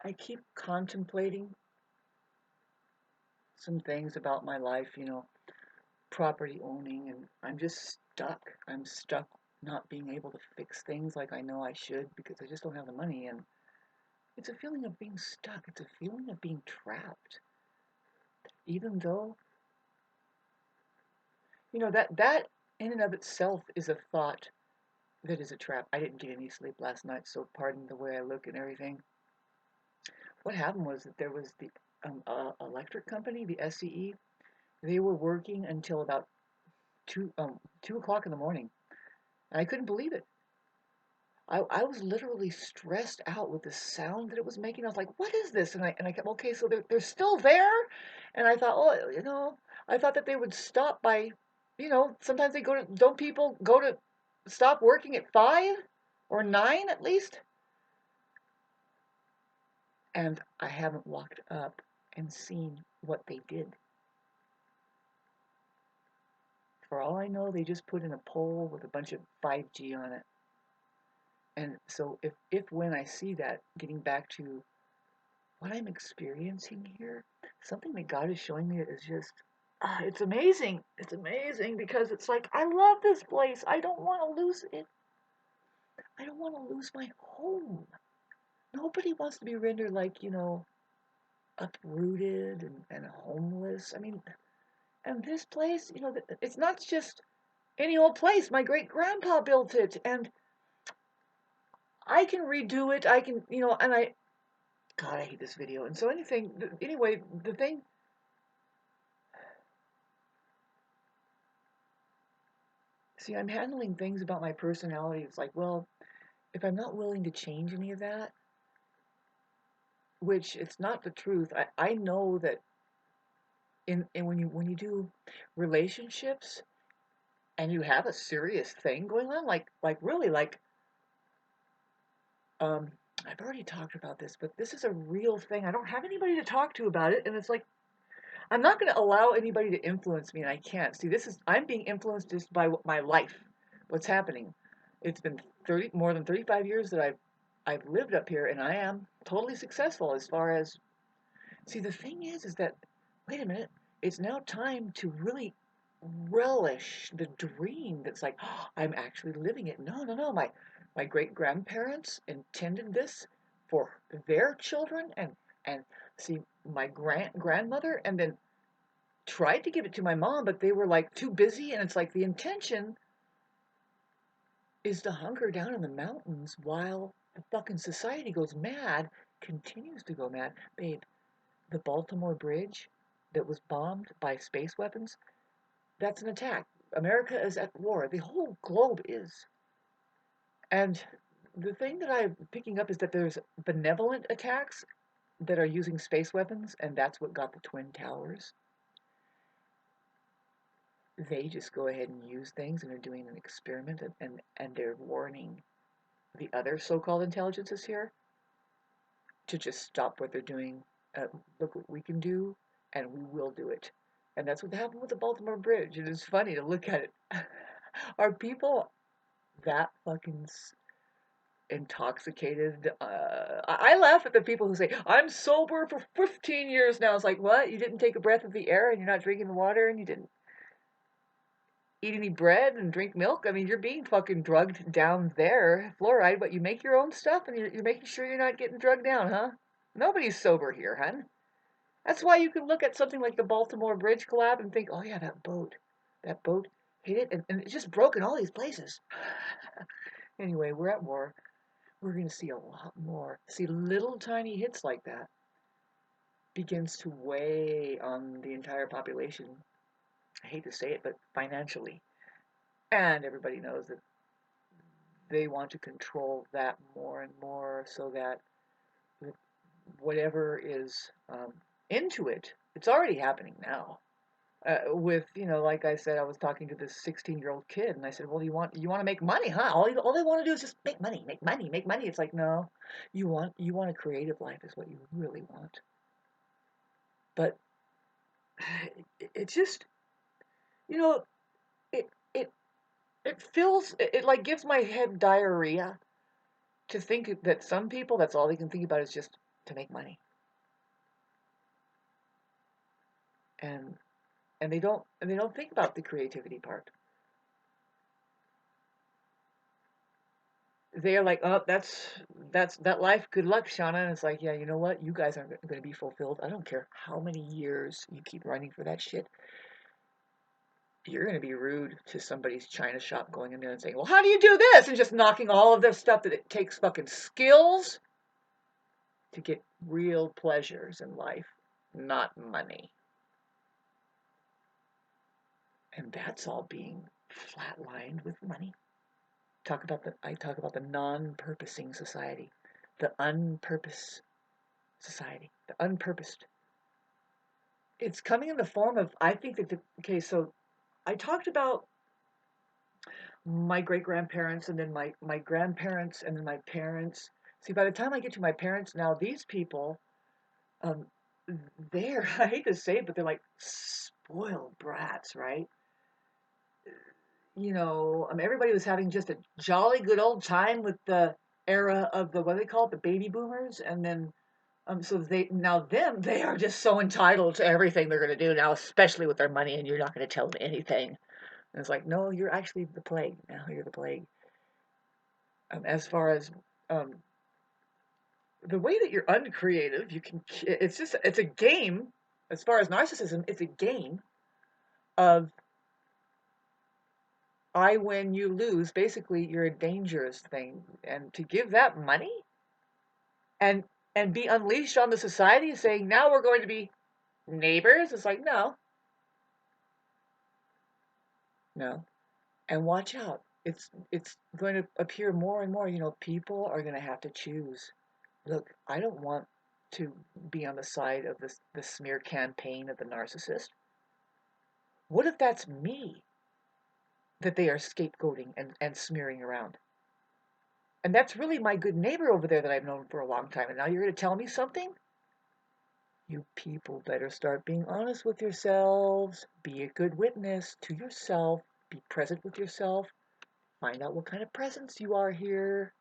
I keep contemplating some things about my life, property owning, and I'm just stuck. I'm stuck not being able to fix things like I know I should because I just don't have the money. And it's a feeling of being stuck. It's a feeling of being trapped. Even though, that in and of itself is a thought that is a trap. I didn't get any sleep last night, so pardon the way I look and everything. What happened was that there was the electric company, the SCE. They were working until about 2 o'clock in the morning, and I couldn't believe it. I was literally stressed out with the sound that it was making. I was like, "What is this?" And I kept, okay, so they're still there, and I thought, oh, I thought that they would stop by, sometimes they go to, don't people go to stop working at 5 or 9 at least? And I haven't walked up and seen what they did. For all I know, they just put in a pole with a bunch of 5G on it. And so if when I see that, getting back to what I'm experiencing here, something that God is showing me is just, it's amazing. It's amazing because it's like, I love this place. I don't want to lose it. I don't want to lose my home. Nobody wants to be rendered like, uprooted and homeless. I mean, and this place, it's not just any old place. My great grandpa built it, and I can redo it. I can, and God, I hate this video. And so anyway, the thing, see, I'm handling things about my personality. It's like, well, if I'm not willing to change any of that, which it's not the truth, I know that in when you do relationships and you have a serious thing going on, like really like um I've already talked about this, but this is a real thing. I don't have anybody to talk to about it, and it's like I'm not going to allow anybody to influence me, and I can't. See, I'm being influenced just by my life, what's happening. It's been more than 35 years that I've lived up here, and I am totally successful as far as. See, the thing is that, wait a minute, it's now time to really relish the dream that's like, oh, I'm actually living it. No, no, no. My great grandparents intended this for their children, and see, my grandmother, and then tried to give it to my mom, but they were like too busy. And it's like the intention is to hunker down in the mountains while the fucking society goes mad, continues to go mad. Babe, the Baltimore Bridge that was bombed by space weapons, that's an attack. America is at war. The whole globe is. And the thing that I'm picking up is that there's benevolent attacks that are using space weapons, and that's what got the Twin Towers. They just go ahead and use things and are doing an experiment, and they're warning the other so-called intelligences here to just stop what they're doing. Look what we can do, and we will do it. And that's what happened with the Baltimore Bridge. It is funny to look at it. Are people that fucking intoxicated? I laugh at the people who say, I'm sober for 15 years now. It's like, what? You didn't take a breath of the air, and you're not drinking the water, and you didn't eat any bread and drink milk? I mean, you're being fucking drugged down there. Fluoride, but you make your own stuff, and you're making sure you're not getting drugged down, huh? Nobody's sober here, hun. That's why you can look at something like the Baltimore Bridge collapse and think, oh yeah, that boat hit it, and it just broke in all these places. Anyway, we're at war. We're going to see a lot more. See, little tiny hits like that begins to weigh on the entire population. I hate to say it, but financially. And everybody knows that they want to control that more and more so that whatever is into it, it's already happening now. With, like I said, I was talking to this 16-year-old kid, and I said, well, you want to make money, huh? All they want to do is just make money, make money, make money. It's like, no, you want a creative life is what you really want. But it just, you know, it it it feels, it like gives my head diarrhea to think that some people, that's all they can think about is just to make money. And they don't think about the creativity part. They're like, oh, that's that life. Good luck, Shauna. And it's like, yeah, you know what? You guys aren't going to be fulfilled. I don't care how many years you keep running for that shit. You're going to be rude to somebody's china shop going in there and saying, well, how do you do this? And just knocking all of their stuff that it takes fucking skills to get real pleasures in life, not money. And that's all being flatlined with money. I talk about the non-purposing society, the unpurposed society, the unpurposed. It's coming in the form of, I think that okay, so I talked about my great grandparents and then my grandparents and then my parents. See, by the time I get to my parents now, these people, um, they're I hate to say it, but they're like spoiled brats, right? Everybody was having just a jolly good old time with the era of the, what do they call it, the baby boomers, and then so they are just so entitled to everything they're going to do now, especially with their money, and you're not going to tell them anything. And it's like, no, you're actually the plague. Now you're the plague. As far as um, the way that you're uncreative, it's a game. As far as narcissism, it's a game of I win, you lose. Basically, you're a dangerous thing, and to give that money and be unleashed on the society, saying now we're going to be neighbors. It's like no, no. And watch out. It's going to appear more and more. People are going to have to choose. Look, I don't want to be on the side of the smear campaign of the narcissist. What if that's me that they are scapegoating and smearing around? And that's really my good neighbor over there that I've known for a long time. And now you're going to tell me something? You people better start being honest with yourselves. Be a good witness to yourself. Be present with yourself. Find out what kind of presence you are here.